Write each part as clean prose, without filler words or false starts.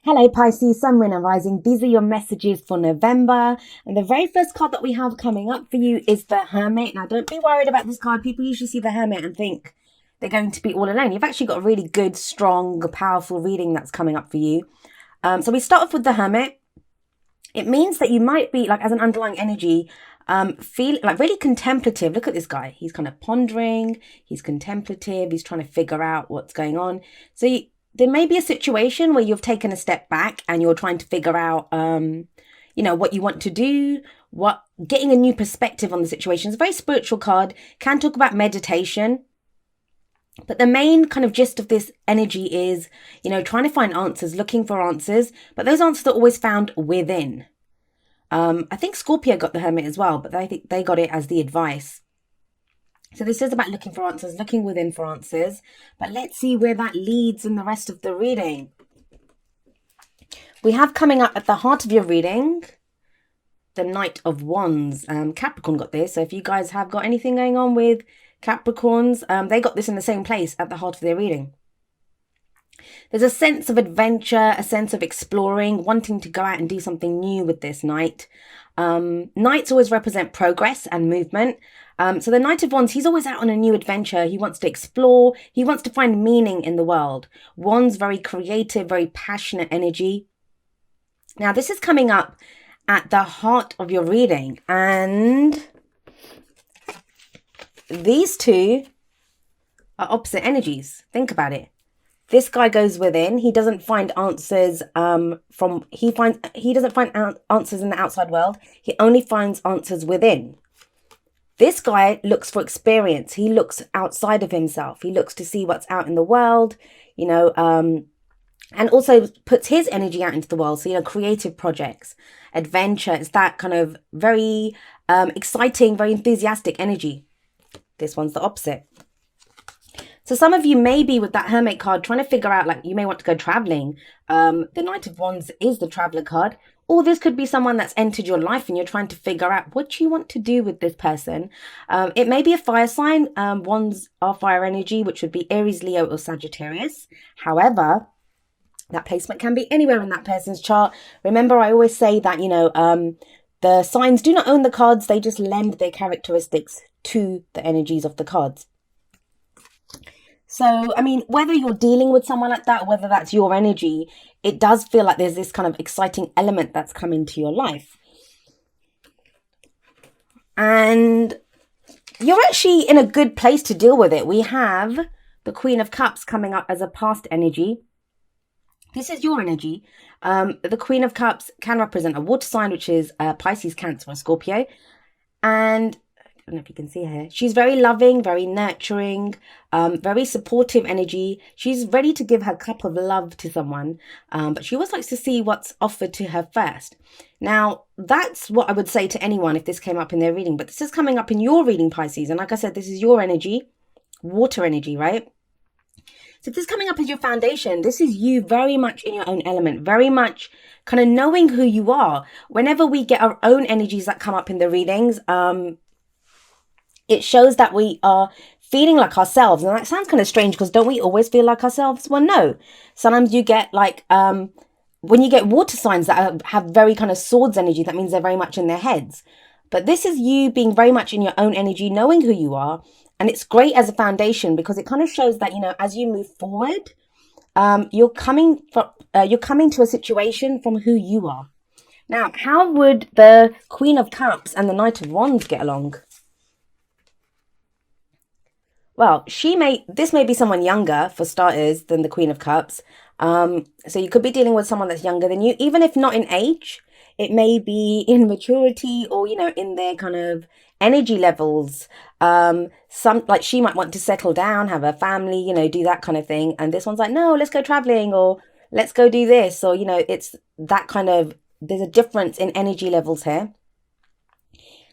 Hello Pisces, Sun, Moon and Rising. These are your messages for November. And the very first card that we have coming up for you is the Hermit. Now don't be worried about this card. People usually see the Hermit and think they're going to be all alone. You've actually got a really good, strong, powerful reading that's coming up for you. So we start off with the Hermit. It means that you might be, like, as an underlying energy, feel like really contemplative. Look at this guy. He's kind of pondering. He's contemplative. He's trying to figure out what's going on. So there may be a situation where you've taken a step back and you're trying to figure out, what you want to do, getting a new perspective on the situation. It's a very spiritual card. Can talk about meditation. But the main kind of gist of this energy is, trying to find answers, looking for answers. But those answers are always found within. I think Scorpio got the Hermit as well, but I think they got it as the advice. So this is about looking for answers, looking within for answers. But let's see where that leads in the rest of the reading. We have coming up at the heart of your reading, the Knight of Wands. Capricorn got this. So if you guys have got anything going on with Capricorns, they got this in the same place at the heart of their reading. There's a sense of adventure, a sense of exploring, wanting to go out and do something new with this Knight. Knights always represent progress and movement. So the Knight of Wands, he's always out on a new adventure. He wants to explore. He wants to find meaning in the world. Wands, very creative, very passionate energy. Now, this is coming up at the heart of your reading. And these two are opposite energies. Think about it. This guy goes within. He doesn't find answers he doesn't find answers in the outside world. He only finds answers within. This guy looks for experience. He looks outside of himself. He looks to see what's out in the world, and also puts his energy out into the world. So, creative projects, adventure. It's that kind of very exciting, very enthusiastic energy. This one's the opposite. So some of you may be with that Hermit card trying to figure out, like, you may want to go traveling. The Knight of Wands is the traveler card. Or this could be someone that's entered your life and you're trying to figure out what you want to do with this person. It may be a fire sign. Wands are fire energy, which would be Aries, Leo, or Sagittarius. However, that placement can be anywhere in that person's chart. Remember, I always say that, the signs do not own the cards. They just lend their characteristics to the energies of the cards. So, whether you're dealing with someone like that, whether that's your energy, it does feel like there's this kind of exciting element that's come into your life. And you're actually in a good place to deal with it. We have the Queen of Cups coming up as a past energy. This is your energy. The Queen of Cups can represent a water sign, which is Pisces, Cancer, or Scorpio. And I don't know if you can see her. She's very loving, very nurturing, very supportive energy. She's ready to give her cup of love to someone, but she always likes to see what's offered to her first. Now, that's what I would say to anyone if this came up in their reading, but this is coming up in your reading, Pisces. And like I said, this is your energy, water energy, right? So if this is coming up as your foundation, this is you very much in your own element, very much kind of knowing who you are. Whenever we get our own energies that come up in the readings, it shows that we are feeling like ourselves. And that sounds kind of strange because don't we always feel like ourselves? Well, no. Sometimes you get like, when you get water signs that have very kind of swords energy, that means they're very much in their heads. But this is you being very much in your own energy, knowing who you are. And it's great as a foundation because it kind of shows that, as you move forward, you're coming to a situation from who you are. Now, how would the Queen of Cups and the Knight of Wands get along? Well, this may be someone younger, for starters, than the Queen of Cups. So you could be dealing with someone that's younger than you, even if not in age. It may be in maturity or, in their kind of energy levels. She might want to settle down, have a family, do that kind of thing. And this one's like, no, let's go traveling, or let's go do this. Or, it's that kind of, there's a difference in energy levels here.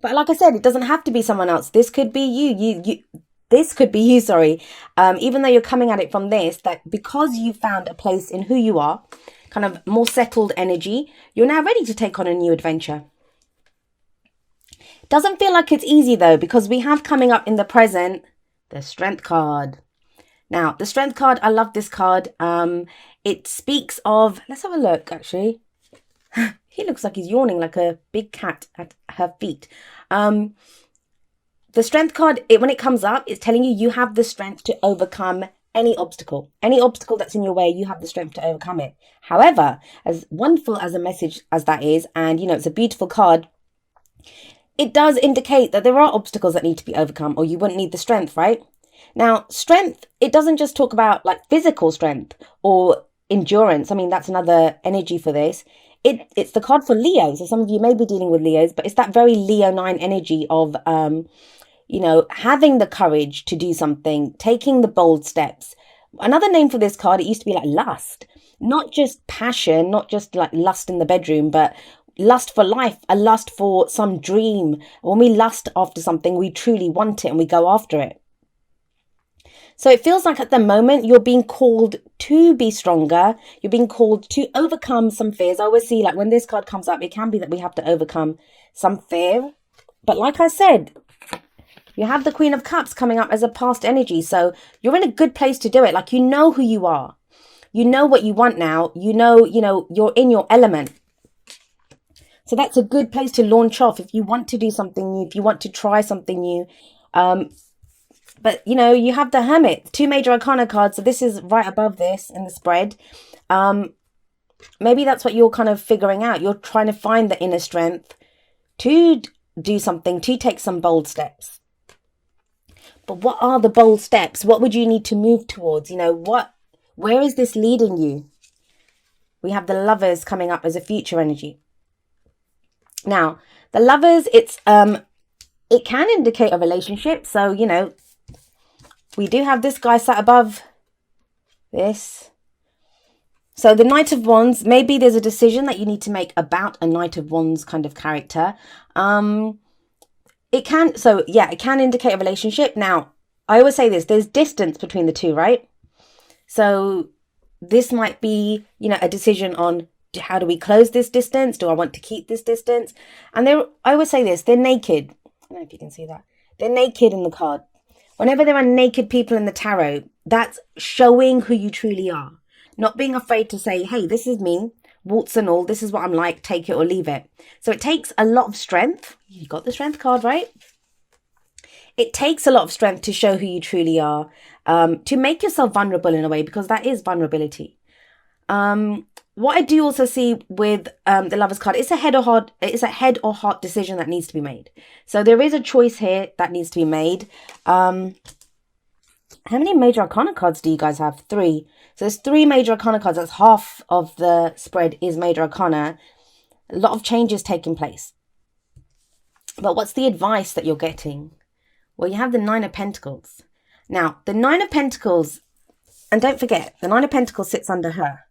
But like I said, it doesn't have to be someone else. This could be you. This could be you, sorry. Even though you're coming at it from this, that because you found a place in who you are, kind of more settled energy, you're now ready to take on a new adventure. Doesn't feel like it's easy though, because we have coming up in the present, the Strength card. Now, the Strength card, I love this card. It speaks of, let's have a look, actually. He looks like he's yawning like a big cat at her feet. The Strength card, when it comes up, it's telling you you have the strength to overcome any obstacle. Any obstacle that's in your way, you have the strength to overcome it. However, as wonderful as a message as that is, and, it's a beautiful card, it does indicate that there are obstacles that need to be overcome, or you wouldn't need the strength, right? Now, strength, it doesn't just talk about like physical strength or endurance. I mean, that's another energy for this. It's the card for Leo. So some of you may be dealing with Leos, but it's that very Leonine energy of, having the courage to do something, taking the bold steps. Another name for this card, it used to be like lust, not just passion, not just like lust in the bedroom, but lust for life, a lust for some dream. When we lust after something, we truly want it and we go after it. So it feels like at the moment you're being called to be stronger. You're being called to overcome some fears. I always see like when this card comes up, it can be that we have to overcome some fear. But like I said, you have the Queen of Cups coming up as a past energy. So you're in a good place to do it. Like, you know who you are. You know what you want now. You know, you're in your element. So that's a good place to launch off if you want to do something new, if you want to try something new. But, you have the Hermit, 2 major arcana cards. So this is right above this in the spread. Maybe that's what you're kind of figuring out. You're trying to find the inner strength to do something, to take some bold steps. But what are the bold steps? What would you need to move towards? Where is this leading you? We have the Lovers coming up as a future energy. Now, the Lovers, it can indicate a relationship. So, we do have this guy sat above this. So the Knight of Wands, maybe there's a decision that you need to make about a Knight of Wands kind of character. It can indicate a relationship. Now, I always say this, there's distance between the two, right? So this might be, a decision on how do we close this distance? Do I want to keep this distance? And I always say this, they're naked. I don't know if you can see that. They're naked in the card. Whenever there are naked people in the tarot, that's showing who you truly are. Not being afraid to say, hey, this is me, warts and all, this is what I'm like, take it or leave it. So it takes a lot of strength. You got the Strength card, right? It takes a lot of strength to show who you truly are, to make yourself vulnerable in a way, because that is vulnerability. What I do also see with the Lovers card, it's a head or heart decision that needs to be made. So there is a choice here that needs to be made. How many major arcana cards do you guys have? 3. So there's 3 major arcana cards. That's half of the spread is major arcana. A lot of changes taking place. But what's the advice that you're getting? Well, you have the 9 of Pentacles. Now, the 9 of Pentacles, and don't forget, the 9 of Pentacles sits under her.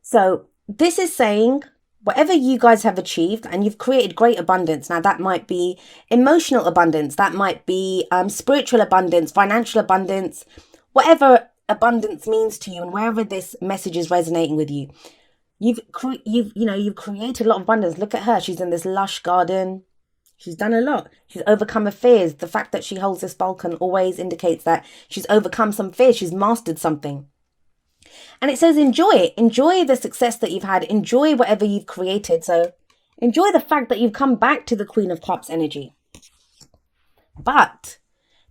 So this is saying whatever you guys have achieved and you've created great abundance. Now that might be emotional abundance. That might be spiritual abundance, financial abundance, whatever abundance means to you and wherever this message is resonating with you. You've created a lot of abundance. Look at her. She's in this lush garden. She's done a lot. She's overcome her fears. The fact that she holds this falcon always indicates that she's overcome some fears. She's mastered something. And it says enjoy it. Enjoy the success that you've had. Enjoy whatever you've created. So enjoy the fact that you've come back to the Queen of Cups energy. But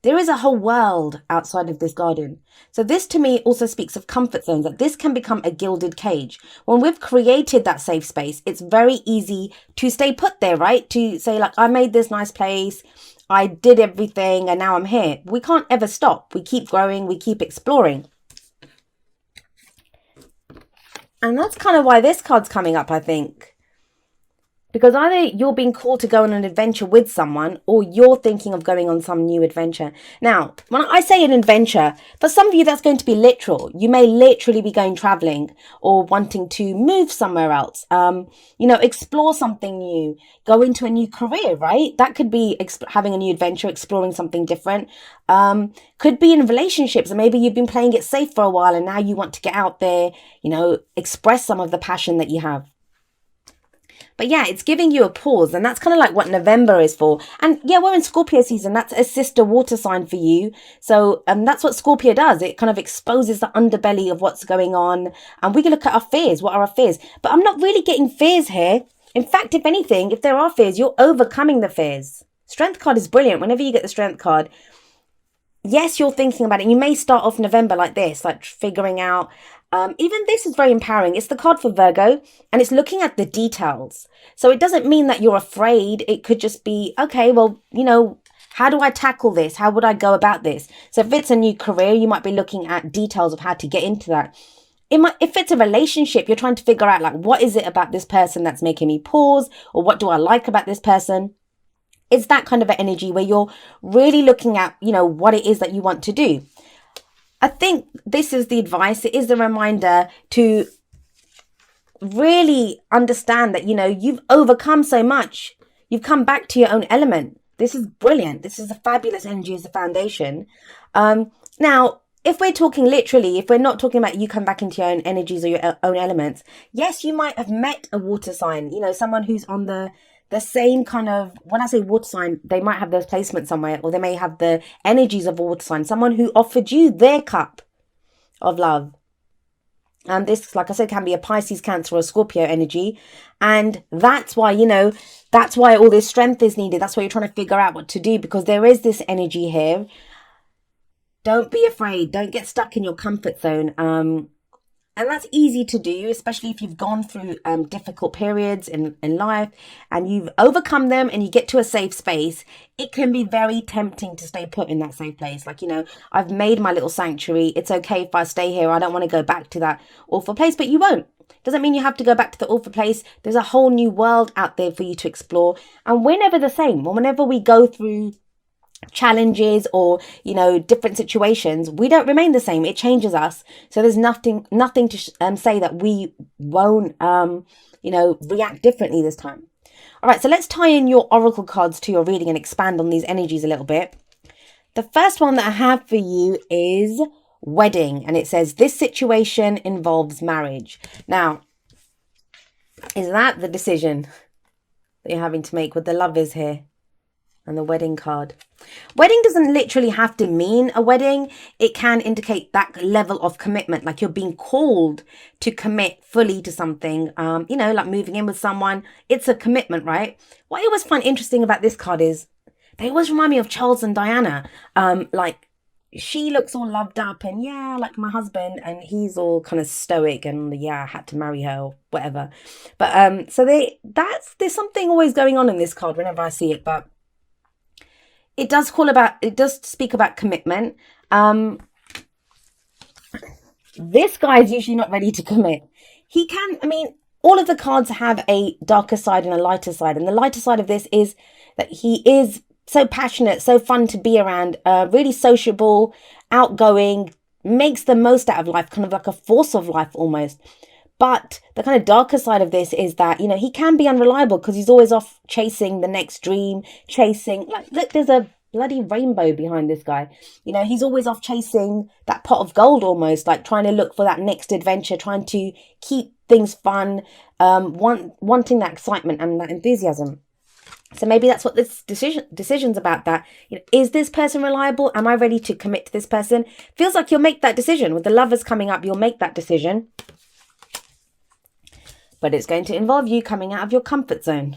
there is a whole world outside of this garden. So this to me also speaks of comfort zones, that this can become a gilded cage. When we've created that safe space, it's very easy to stay put there, right? To say like, I made this nice place, I did everything, and now I'm here. We can't ever stop. We keep growing, we keep exploring. And that's kind of why this card's coming up, I think. Because either you're being called to go on an adventure with someone, or you're thinking of going on some new adventure. Now, when I say an adventure, for some of you, that's going to be literal. You may literally be going traveling or wanting to move somewhere else. Explore something new, go into a new career, right? That could be having a new adventure, exploring something different. Could be in relationships, and maybe you've been playing it safe for a while and now you want to get out there, express some of the passion that you have. But yeah, it's giving you a pause, and that's kind of like what November is for. And yeah, we're in Scorpio season. That's a sister water sign for you. So that's what Scorpio does. It kind of exposes the underbelly of what's going on. And we can look at our fears. What are our fears? But I'm not really getting fears here. In fact, if anything, if there are fears, you're overcoming the fears. Strength card is brilliant. Whenever you get the strength card, yes, you're thinking about it. You may start off November like this, like figuring out. Even this is very empowering. It's the card for Virgo, and it's looking at the details. So it doesn't mean that you're afraid. It could just be, okay, well, how do I tackle this? How would I go about this? So if it's a new career, you might be looking at details of how to get into that. If it's a relationship, you're trying to figure out, like, what is it about this person that's making me pause? Or what do I like about this person? It's that kind of an energy where you're really looking at, what it is that you want to do. I think this is the advice. It is the reminder to really understand that, you've overcome so much. You've come back to your own element. This is brilliant. This is a fabulous energy as a foundation. Now, if we're talking literally, if we're not talking about you come back into your own energies or your own elements, yes, you might have met a water sign, someone who's on the same kind of, when I say water sign, they might have those placements somewhere, or they may have the energies of a water sign, someone who offered you their cup of love. And this, like I said, can be a Pisces, Cancer, or a Scorpio energy. And that's why, that's why all this strength is needed. That's why you're trying to figure out what to do, because there is this energy here. Don't be afraid. Don't get stuck in your comfort zone. And that's easy to do, especially if you've gone through difficult periods in life and you've overcome them and you get to a safe space. It can be very tempting to stay put in that safe place. Like, I've made my little sanctuary. It's okay if I stay here. I don't want to go back to that awful place, but you won't. Doesn't mean you have to go back to the awful place. There's a whole new world out there for you to explore. And we're never the same. Whenever we go through challenges or different situations, we don't remain the same. It changes us. So there's nothing to say that we won't react differently this time. All right, so let's tie in your oracle cards to your reading and expand on these energies a little bit. The first one that I have for you is wedding, and it says this situation involves marriage. Now, is that the decision that you're having to make with the Lovers here and the wedding card? Wedding doesn't literally have to mean a wedding. It can indicate that level of commitment, like you're being called to commit fully to something, like moving in with someone. It's a commitment, right? What I always find interesting about this card is they always remind me of Charles and Diana. Like, she looks all loved up and like my husband, and he's all kind of stoic and I had to marry her or whatever. But so there's something always going on in this card whenever I see it, but it does speak about commitment. This guy is usually not ready to commit. All of the cards have a darker side and a lighter side. And the lighter side of this is that he is so passionate, so fun to be around, really sociable, outgoing, makes the most out of life, kind of like a force of life almost. But the kind of darker side of this is that, he can be unreliable because he's always off chasing the next dream, look, there's a bloody rainbow behind this guy. He's always off chasing that pot of gold almost, like trying to look for that next adventure, trying to keep things fun, wanting that excitement and that enthusiasm. So maybe that's what this decision's about, that, is this person reliable? Am I ready to commit to this person? Feels like you'll make that decision. With the Lovers coming up, you'll make that decision. But it's going to involve you coming out of your comfort zone.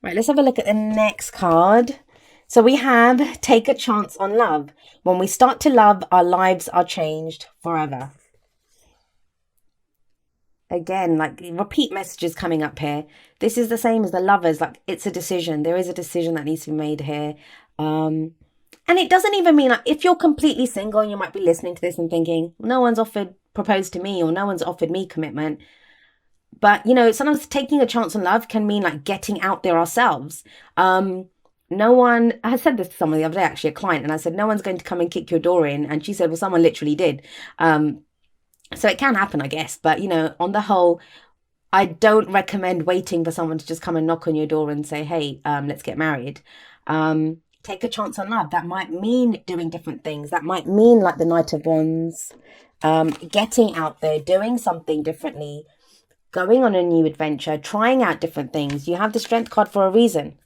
Right, let's have a look at the next card. So we have take a chance on love. When we start to love, our lives are changed forever. Again, like repeat messages coming up here. This is the same as the Lovers. Like, it's a decision. There is a decision that needs to be made here. And it doesn't even mean, like, if you're completely single and you might be listening to this and thinking, no one's proposed to me, or no one's offered me commitment. But, sometimes taking a chance on love can mean like getting out there ourselves. No one, I said this to someone the other day, actually, a client, and I said, no one's going to come and kick your door in. And she said, well, someone literally did. So it can happen, I guess. But, on the whole, I don't recommend waiting for someone to just come and knock on your door and say, hey, let's get married. Take a chance on love. That might mean doing different things. That might mean like the Knight of Wands, getting out there, doing something differently. going on a new adventure, trying out different things. You have the Strength card for a reason.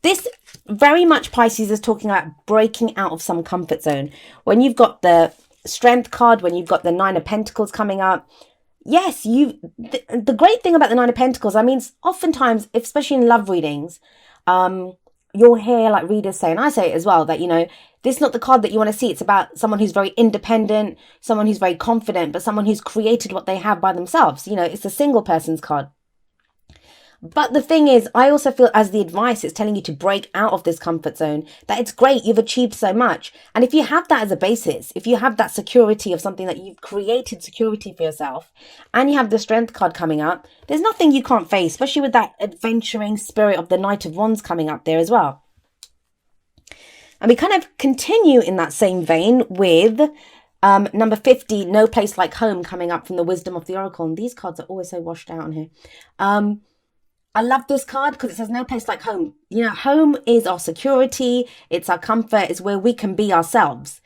This very much, Pisces, is talking about breaking out of some comfort zone. When you've got the Strength card, when you've got the Nine of Pentacles coming up, yes, the great thing about the Nine of Pentacles, I mean, oftentimes, especially in love readings, you'll hear like readers say, and I say it as well, that, you know, this is not the card that you want to see. It's about someone who's very independent, someone who's very confident, but someone who's created what they have by themselves. You know, it's a single person's card. But the thing is, I also feel as the advice, it's telling you to break out of this comfort zone, that it's great, you've achieved so much. And if you have that as a basis, if you have that security of something that you've created security for yourself, and you have the Strength card coming up, there's nothing you can't face, especially with that adventuring spirit of the Knight of Wands coming up there as well. And we kind of continue in that same vein with number 50, No Place Like Home, coming up from the Wisdom of the Oracle. And these cards are always so washed out on here. I love this card because it says no place like home. You know, home is our security. It's our comfort. It's where we can be ourselves.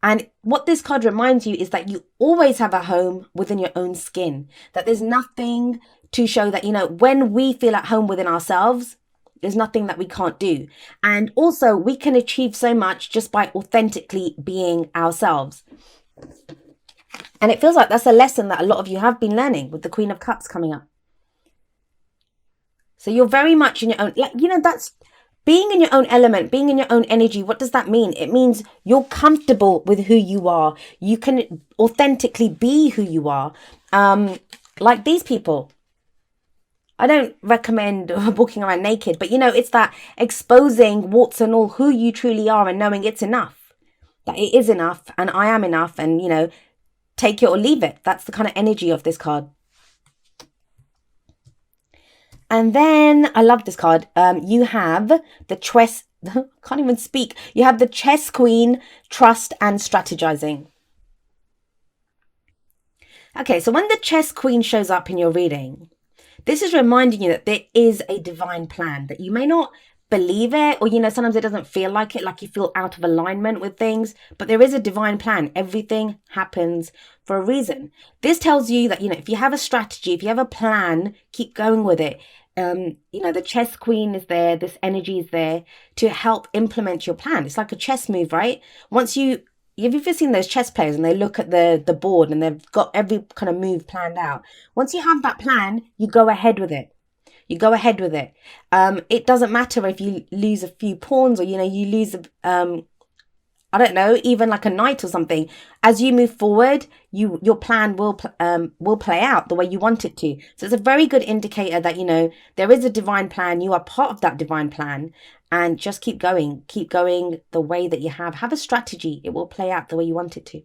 And what this card reminds you is that you always have a home within your own skin. That there's nothing to show that, you know, when we feel at home within ourselves, there's nothing that we can't do. And also we can achieve so much just by authentically being ourselves. And it feels like that's a lesson that a lot of you have been learning with the Queen of Cups coming up. So you're very much in your own, like, you know, that's being in your own element, being in your own energy. What does that mean? It means you're comfortable with who you are. You can authentically be who you are. Like these people. I don't recommend walking around naked, but, you know, it's that exposing warts and all who you truly are and knowing it's enough. That it is enough and I am enough, and, you know, take it or leave it. That's the kind of energy of this card. And then I love this card. You have the chess, can't even speak. You have the Chess Queen, Trust and Strategizing. Okay, so when the Chess Queen shows up in your reading, this is reminding you that there is a divine plan, that you may not believe it, or, you know, sometimes it doesn't feel like it, like you feel out of alignment with things, but there is a divine plan. Everything happens for a reason. This tells you that, you know, if you have a strategy, if you have a plan, keep going with it. You know, the Chess Queen is there, this energy is there to help implement your plan. It's like a chess move, right? Once you've ever seen those chess players and they look at the board and they've got every kind of move planned out. Once you have that plan, you go ahead with it. You go ahead with it. It doesn't matter if you lose a few pawns, or, you know, you lose I don't know, even like a knight or something. As you move forward, your plan will play out the way you want it to. So it's a very good indicator that, you know, there is a divine plan. You are part of that divine plan, and just keep going the way that you have. Have a strategy. It will play out the way you want it to.